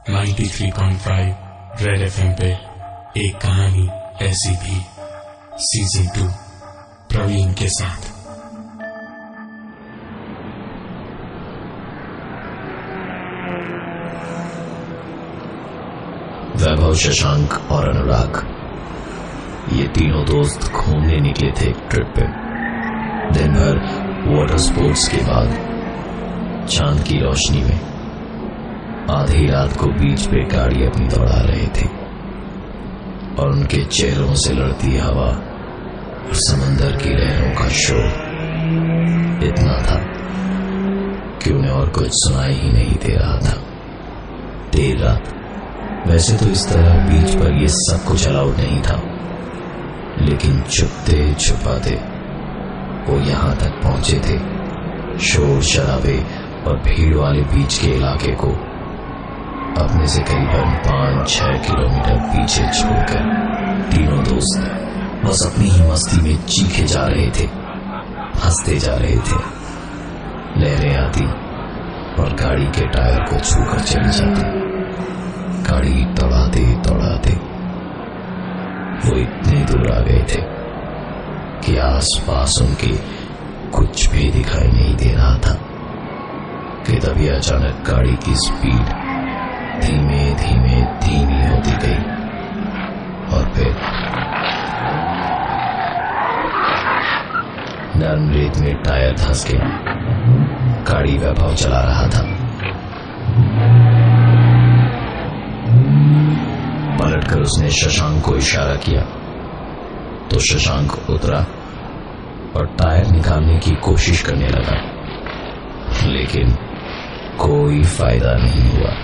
93.5 red FM पे एक कहानी ऐसी भी सीजन 2 प्रवीण के साथ। वैभव, शशांक और अनुराग ये तीनों दोस्त घूमने निकले थे एक ट्रिप पे। दिन भर वाटर स्पोर्ट्स के बाद चांद की रोशनी में आधी रात को बीच पे गाड़ी अपनी दौड़ा रहे थे और उनके चेहरों से लड़ती हवा और समंदर की लहरों का शोर इतना था कि उन्हें और कुछ सुनाई ही नहीं दे रहा था। देर रात, वैसे तो इस तरह बीच पर ये सब कुछ अलाउड नहीं था, लेकिन छुपते छुपाते वो यहां तक पहुंचे थे। शोर शराबे और भीड़ वाले बीच के इलाके को अपने से करीबन 5-6 किलोमीटर पीछे छोड़कर तीनों दोस्त बस अपनी ही मस्ती में चीखे जा रहे थे, हंसते जा रहे थे। लहरें आती और गाड़ी के टायर को छूकर चली जाती। गाड़ी दौड़ाते दौड़ाते वो इतने दूर आ गए थे कि आसपास उनके कुछ भी दिखाई नहीं दे रहा था कि तभी अचानक गाड़ी की स्पीड धीमे धीमे धीमी होती गई और फिर नरम रेत में टायर धंस गया। गाड़ी वैभव चला रहा था। पलटकर उसने शशांक को इशारा किया तो शशांक उतरा और टायर निकालने की कोशिश करने लगा, लेकिन कोई फायदा नहीं हुआ।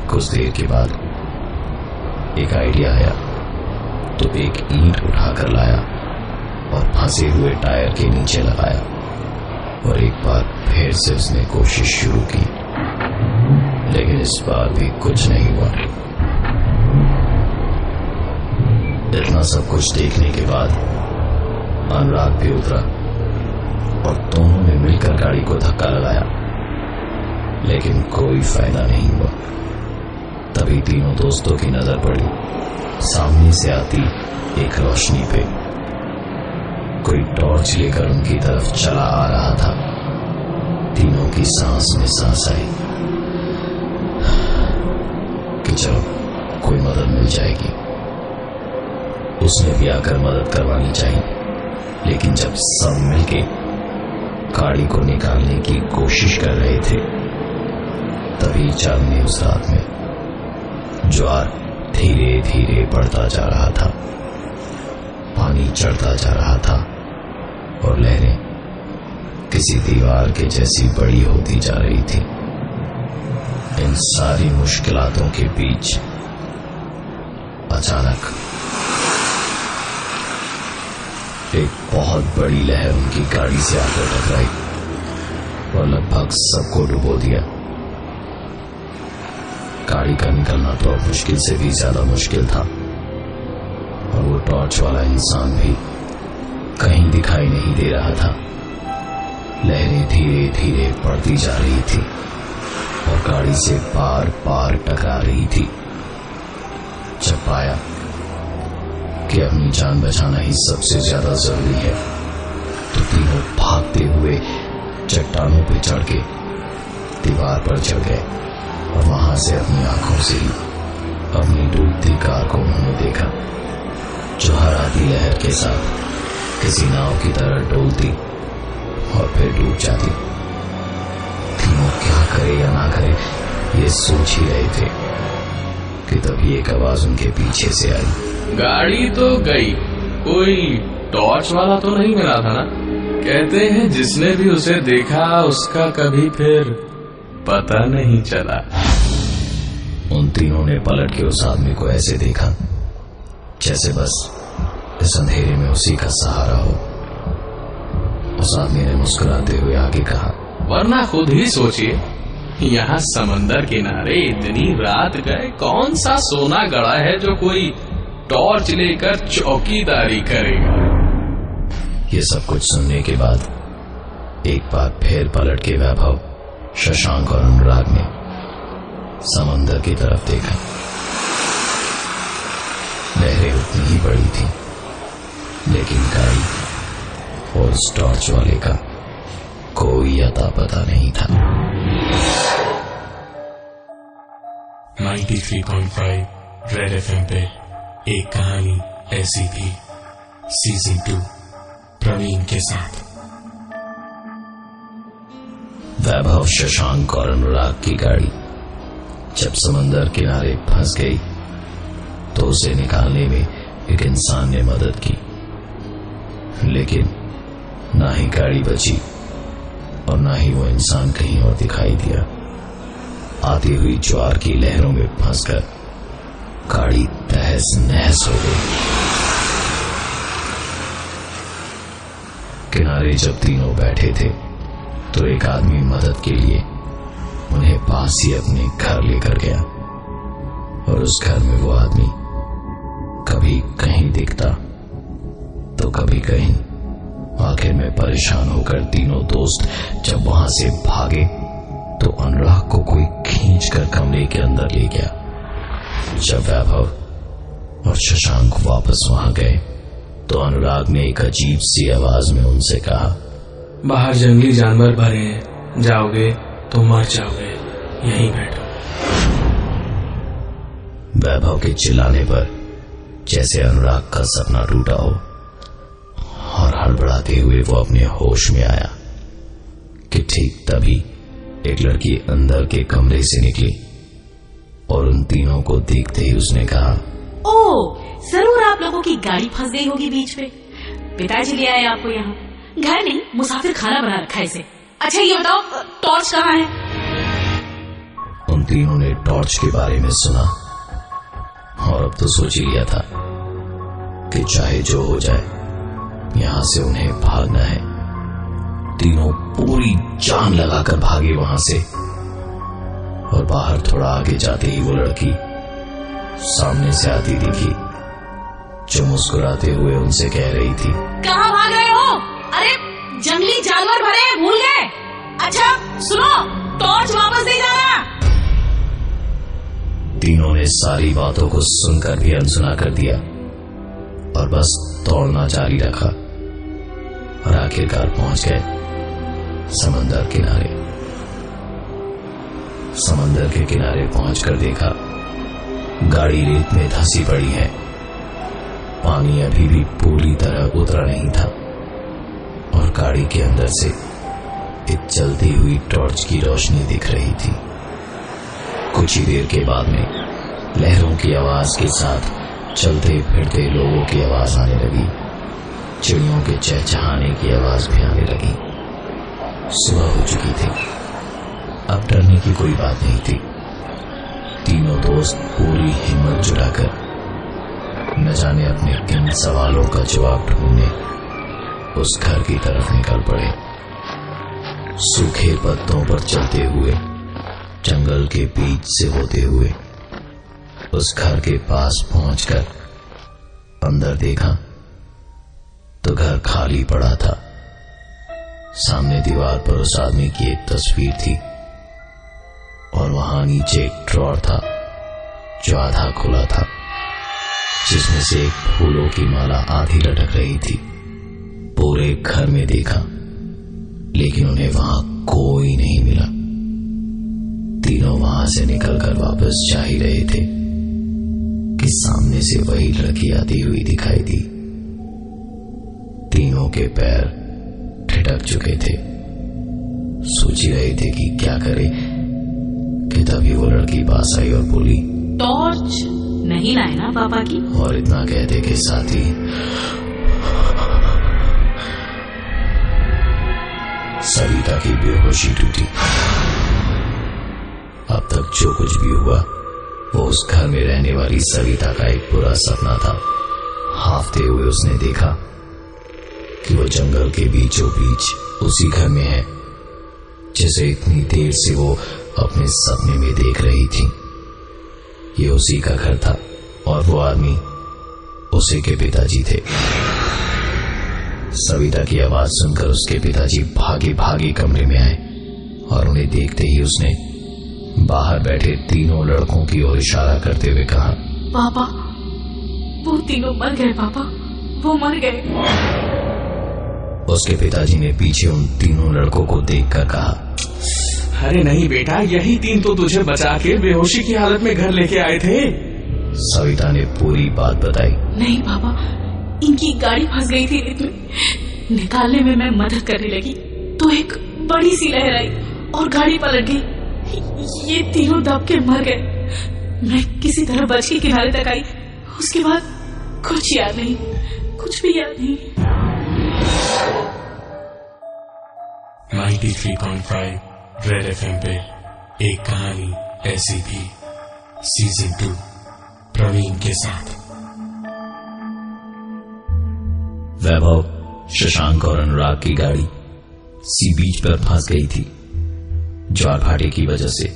कुछ देर के बाद एक आइडिया आया तो एक ईंट उठाकर लाया और फंसे हुए टायर के नीचे लगाया और एक बार फिर से उसने कोशिश शुरू की, लेकिन इस बार भी कुछ नहीं हुआ। इतना सब कुछ देखने के बाद अनुराग भी उतरा और दोनों ने मिलकर गाड़ी को धक्का लगाया, लेकिन कोई फायदा नहीं हुआ। तभी तीनों दोस्तों की नजर पड़ी सामने से आती एक रोशनी पे। कोई टॉर्च लेकर उनकी तरफ चला आ रहा था। तीनों की सांस में सांस आई कि चलो कोई मदद मिल जाएगी। उसने भी आकर मदद करवानी चाहिए, लेकिन जब सब मिलके गाड़ी को निकालने की कोशिश कर रहे थे तभी चांदनी उस रात में ज्वार धीरे धीरे बढ़ता जा रहा था। पानी चढ़ता जा रहा था और लहरें किसी दीवार के जैसी बड़ी होती जा रही थी। इन सारी मुश्किलातों के बीच अचानक एक बहुत बड़ी लहर उनकी गाड़ी से आकर टकराई और लगभग सबको डुबो दिया। गाड़ी का निकलना तो अब मुश्किल से भी ज्यादा मुश्किल था और वो टॉर्च वाला इंसान भी कहीं दिखाई नहीं दे रहा था। लहरें धीरे धीरे बढ़ती जा रही थी और गाड़ी से बार बार टकरा रही थी। जब पाया कि अपनी जान बचाना ही सबसे ज्यादा जरूरी है तो तीनों भागते हुए चट्टानों पर चढ़ के दीवार पर चढ़ गए और वहां से अपनी आंखों से ही अपनी डूबती कार को उन्होंने देखा, जो हर आती लहर के साथ किसी नाव की तरह डोलती और फिर डूब जाती। तीनों क्या करे या ना करे ये सोच ही रहे थे कि तभी एक आवाज उनके पीछे से आई। गाड़ी तो गई, कोई टॉर्च वाला तो नहीं मिला था ना? कहते हैं जिसने भी उसे देखा उसका कभी फिर पता नहीं चला। उन तीनों ने पलट के उस आदमी को ऐसे देखा जैसे बस इस अंधेरे में उसी का सहारा हो। उस आदमी ने मुस्कुराते हुए आगे कहा, वरना खुद ही सोचिए, यहाँ समंदर किनारे इतनी रात गए कौन सा सोना गड़ा है जो कोई टॉर्च लेकर चौकीदारी करेगा। ये सब कुछ सुनने के बाद एक बार फिर पलट के वैभव, शशांक और अनुराग ने समंदर की तरफ देखा। लहरें उतनी ही बड़ी थी, लेकिन गाड़ी और उस टॉर्च वाले का कोई अता पता नहीं था। 93.5 रेड एफएम पे एक कहानी ऐसी थी, सीजन 2 प्रवीण के साथ। वैभव, शशांक और अनुराग की गाड़ी जब समंदर किनारे फंस गई तो उसे निकालने में एक इंसान ने मदद की, लेकिन ना ही गाड़ी बची और ना ही वो इंसान कहीं और दिखाई दिया। आती हुई ज्वार की लहरों में फंसकर गाड़ी तहस नहस हो गई। किनारे जब तीनों बैठे थे तो एक आदमी मदद के लिए उन्हें पास ही अपने घर लेकर गया, और उस घर में वो आदमी कभी कहीं दिखता तो कभी कहीं। आखिर में परेशान होकर तीनों दोस्त जब वहां से भागे तो अनुराग को कोई खींचकर कमरे के अंदर ले गया। जब वैभव और शशांक वापस वहां गए तो अनुराग ने एक अजीब सी आवाज में उनसे कहा, बाहर जंगली जानवर भरे हैं, जाओगे तो मर जाओगे, यहीं बैठो। वैभव के चिल्लाने पर जैसे अनुराग का सपना टूटा हो, और हड़बड़ाते हुए वो अपने होश में आया कि ठीक तभी एक लड़की अंदर के कमरे से निकली और उन तीनों को देखते ही उसने कहा, ओह, जरूर आप लोगों की गाड़ी फंस गई होगी बीच में। पिताजी ले आए आपको यहाँ। घर नहीं, मुसाफिर खाना बना रखा है इसे। अच्छा ये बताओ, टॉर्च कहाँ है? उन तीनों ने टॉर्च के बारे में सुना और अब तो सोच ही लिया था कि चाहे जो हो जाए यहां से उन्हें भागना है। तीनों पूरी जान लगाकर भागे वहां से, और बाहर थोड़ा आगे जाते ही वो लड़की सामने से आती दिखी, जो मुस्कुराते हुए उनसे कह रही थी, कहाँ भाग रहे हो? अरे जंगली जानवर भरे हैं, भूल गए? अच्छा सुनो, टॉर्च वापस दे जाना। तीनों ने सारी बातों को सुनकर भी अनसुना कर दिया और बस दौड़ना जारी रखा, और आखिरकार पहुंच गए समंदर किनारे। समंदर के किनारे पहुंचकर देखा गाड़ी रेत में धंसी पड़ी है। पानी अभी भी पूरी तरह उतरा नहीं था, और गाड़ी के अंदर से एक जलती हुई टॉर्च की रोशनी दिख रही थी। कुछ ही देर के बाद में लहरों की आवाज के साथ चलते फिरते लोगों की आवाज आने लगी। चिड़ियों के चहचहाने की आवाज भी आने लगी। सुबह हो चुकी थी, अब डरने की कोई बात नहीं थी। तीनों दोस्त पूरी हिम्मत जुटाकर न जाने अपने किन सवालों का जवाब ढूंढने उस घर की तरफ निकल पड़े। सूखे पत्तों पर चलते हुए जंगल के बीच से होते हुए उस घर के पास पहुंचकर अंदर देखा तो घर खाली पड़ा था। सामने दीवार पर उस आदमी की एक तस्वीर थी, और वहां नीचे एक ड्रॉर था जो आधा खुला था, जिसमें से एक फूलों की माला आधी लटक रही थी। पूरे घर में देखा, लेकिन उन्हें वहां कोई नहीं मिला। तीनों वहां से निकलकर वापस जा ही रहे थे कि सामने से वही लड़की आती हुई दिखाई दी। तीनों के पैर ठिठक चुके थे, सोच ही रहे थे कि क्या करें कि तभी वो लड़की पास आई और बोली, टॉर्च नहीं लाए ना पापा की? और इतना कहते के साथ ही सविता की बेहोशी टूटी। अब तक जो कुछ भी हुआ वो उस घर में रहने वाली सविता का एक बुरा सपना था। हाफते हुए उसने देखा कि वो जंगल के बीचों बीच उसी घर में है जिसे इतनी देर से वो अपने सपने में देख रही थी। ये उसी का घर था, और वो आदमी उसी के पिताजी थे। सविता की आवाज सुनकर उसके पिताजी भागे भागे कमरे में आए, और उन्हें देखते ही उसने बाहर बैठे तीनों लड़कों की ओर इशारा करते हुए कहा, पापा, वो तीनों मर गए पापा, वो मर गए। उसके पिताजी ने पीछे उन तीनों लड़कों को देखकर कहा, अरे नहीं बेटा, यही तीन तो तुझे बचा के बेहोशी की हालत में घर लेके आए थे। सविता ने पूरी बात बताई। नहीं पापा, इनकी गाड़ी फंस गई थी रेत में। निकालने में मैं मदद करने लगी तो एक बड़ी सी लहर आई और गाड़ी पलट गई। ये तीनों दब के मर गए। मैं किसी तरह बच के किनारे तक आई। उसके बाद कुछ याद नहीं, कुछ भी याद नहीं। 93.5 रेड एफएम पे एक कहानी ऐसी थी, सीजन 2 प्रवीण के साथ। वैभव, शशांक और अनुराग की गाड़ी सी बीच पर फंस गई थी। ज्वार भाटे की वजह से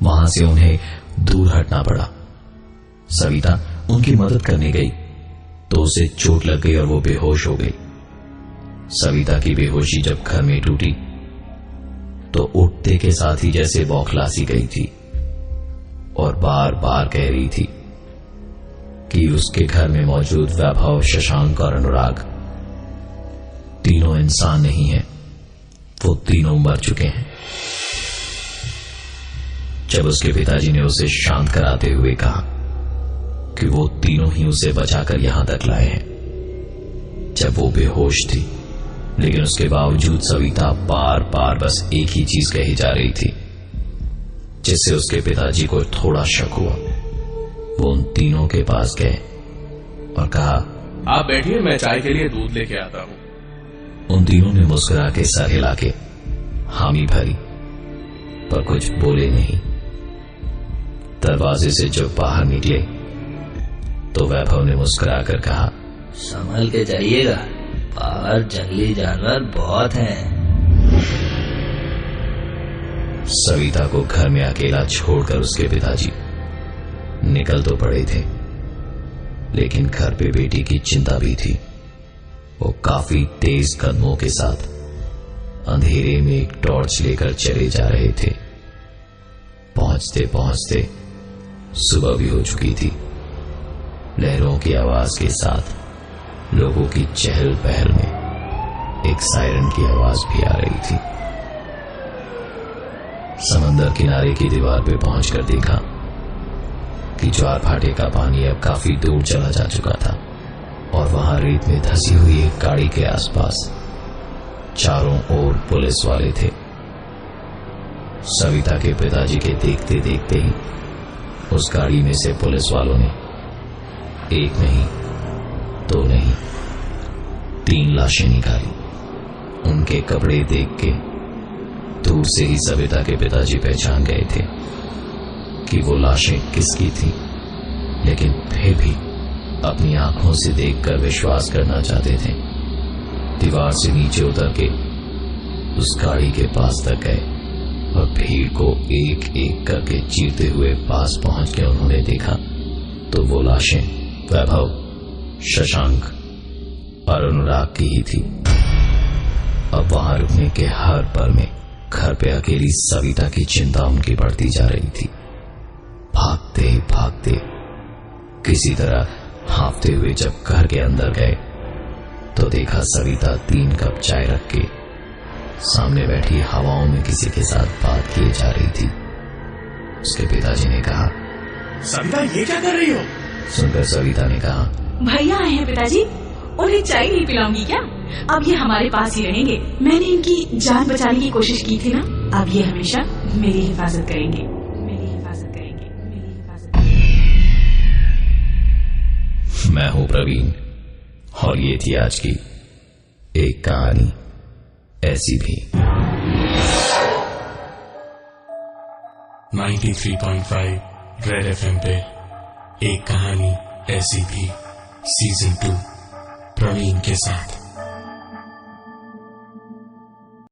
वहां से उन्हें दूर हटना पड़ा। सविता उनकी मदद करने गई तो उसे चोट लग गई और वो बेहोश हो गई। सविता की बेहोशी जब घर में टूटी तो उठते के साथ ही जैसे बौखला सी गई थी और बार बार कह रही थी कि उसके घर में मौजूद वैभव, शशांक और अनुराग तीनों इंसान नहीं हैं, वो तीनों मर चुके हैं। जब उसके पिताजी ने उसे शांत कराते हुए कहा कि वो तीनों ही उसे बचाकर यहां तक लाए हैं, जब वो बेहोश थी, लेकिन उसके बावजूद सविता बार बार बस एक ही चीज कही जा रही थी, जिससे उसके पिताजी को थोड़ा शक हुआ। वो उन तीनों के पास गए और कहा, आप बैठिए, मैं चाय के लिए दूध लेके आता हूं। उन तीनों ने मुस्कुरा के सर हिला के हामी भरी, पर कुछ बोले नहीं। दरवाजे से जब बाहर निकले तो वैभव ने मुस्कुरा कर कहा, संभल के जाइएगा, बाहर जंगली जानवर बहुत हैं। सविता को घर में अकेला छोड़कर उसके पिताजी निकल तो पड़े थे, लेकिन घर पे बेटी की चिंता भी थी। वो काफी तेज कदमों के साथ अंधेरे में एक टॉर्च लेकर चले जा रहे थे। पहुंचते पहुंचते सुबह भी हो चुकी थी। लहरों की आवाज के साथ लोगों की चहल पहल में एक सायरन की आवाज भी आ रही थी। समंदर किनारे की दीवार पे पहुंचकर देखा कि ज्वार भाटे का पानी अब काफी दूर चला जा चुका था और वहां रेत में धसी हुई एक गाड़ी के आसपास चारों ओर पुलिस वाले थे। सविता के पिताजी के देखते देखते ही उस गाड़ी में से पुलिस वालों ने एक नहीं, दो नहीं, 3 लाशें निकाली। उनके कपड़े देख के दूर से ही सविता के पिताजी पहचान गए थे कि वो लाशें किसकी थी, लेकिन फिर भी अपनी आंखों से देखकर विश्वास करना चाहते थे। दीवार से नीचे उतर के उस गाड़ी के पास तक गए और भीड़ को एक एक करके चीरते हुए पास पहुंच के उन्होंने देखा तो वो लाशें वैभव, शशांक और अनुराग की ही थी। अब वहां रुकने के हर पल में घर पे अकेली सविता की चिंता उनकी बढ़ती जा रही थी। भागते भागते किसी तरह हाँफते हुए जब घर के अंदर गए तो देखा सविता 3 कप चाय रख के सामने बैठी हवाओं में किसी के साथ बात किए जा रही थी। उसके पिताजी ने कहा, सविता ये क्या कर रही हो? सुनकर सविता ने कहा, भैया आए हैं पिताजी, उन्हें चाय नहीं पिलाऊंगी क्या? अब ये हमारे पास ही रहेंगे। मैंने इनकी जान बचाने की कोशिश की थी ना, अब ये हमेशा मेरी हिफाजत करेंगे, मेरी हिफाजत करेंगे, मेरी हिफाजत करेंगे। मैं हूं प्रवीण और ये थी आज की एक कहानी ऐसी भी। 93.5 रेड एफएम पे एक कहानी ऐसी भी, सीजन 2 प्रवीण के साथ।